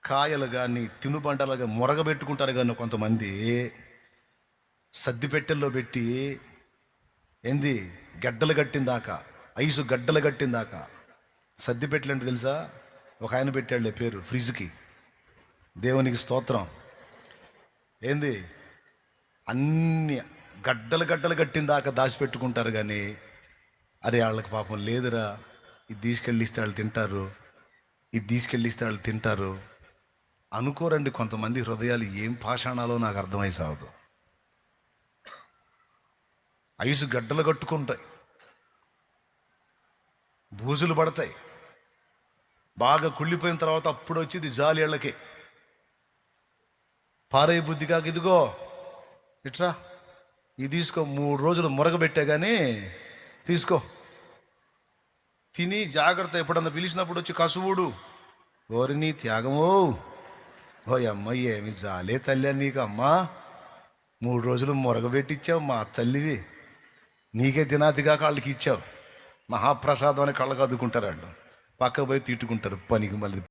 కాయలు కానీ తినుబండలుగా మురగబెట్టుకుంటారు కానీ కొంతమంది సద్దిపెట్టెల్లో పెట్టి ఏంది గడ్డలు కట్టిందాకా, ఐసు గడ్డలు కట్టిందాకా సద్దిపెట్టెలు అంటే తెలుసా? ఒక ఆయన పెట్టాడులే పేరు ఫ్రిడ్జ్కి. దేవునికి స్తోత్రం. ఏంది అన్ని గడ్డలు గడ్డలు కట్టిందాకా దాచిపెట్టుకుంటారు కానీ అరే వాళ్ళకి పాపం లేదురా, ఇది తీసుకెళ్ళిస్తే వాళ్ళు తింటారు, ఇది తీసుకెళ్ళిస్తే వాళ్ళు తింటారు అనుకోరండి. కొంతమంది హృదయాలు ఏం పాషాణాలో నాకు అర్థమై సాగదు. ఐసు గడ్డలు కట్టుకుంటాయి, బూజులు పడతాయి, బాగా కుళ్ళిపోయిన తర్వాత అప్పుడు వచ్చేది జాలి ఇళ్ళకి. పారే బుద్ధి కాక ఇదిగో ఇట్రా, ఇది తీసుకో, 3 రోజులు మురగబెట్టా కానీ తీసుకో, తిని జాగ్రత్త, ఎప్పుడన్నా పిలిచినప్పుడు వచ్చి కసువుడు. ఓరిని త్యాగమో, ఓ అమ్మ ఏమి జాలే తల్లి నీకు అమ్మా, 3 రోజులు మురగబెట్టిచ్చావు మా తల్లివి, నీకే తినాతిగా వాళ్ళకి ఇచ్చావు, మహాప్రసాదం అని కళ్ళకు అద్దుకుంటారు వాళ్ళు, పక్క పోయి తిట్టుకుంటారు పనికి మళ్ళీ.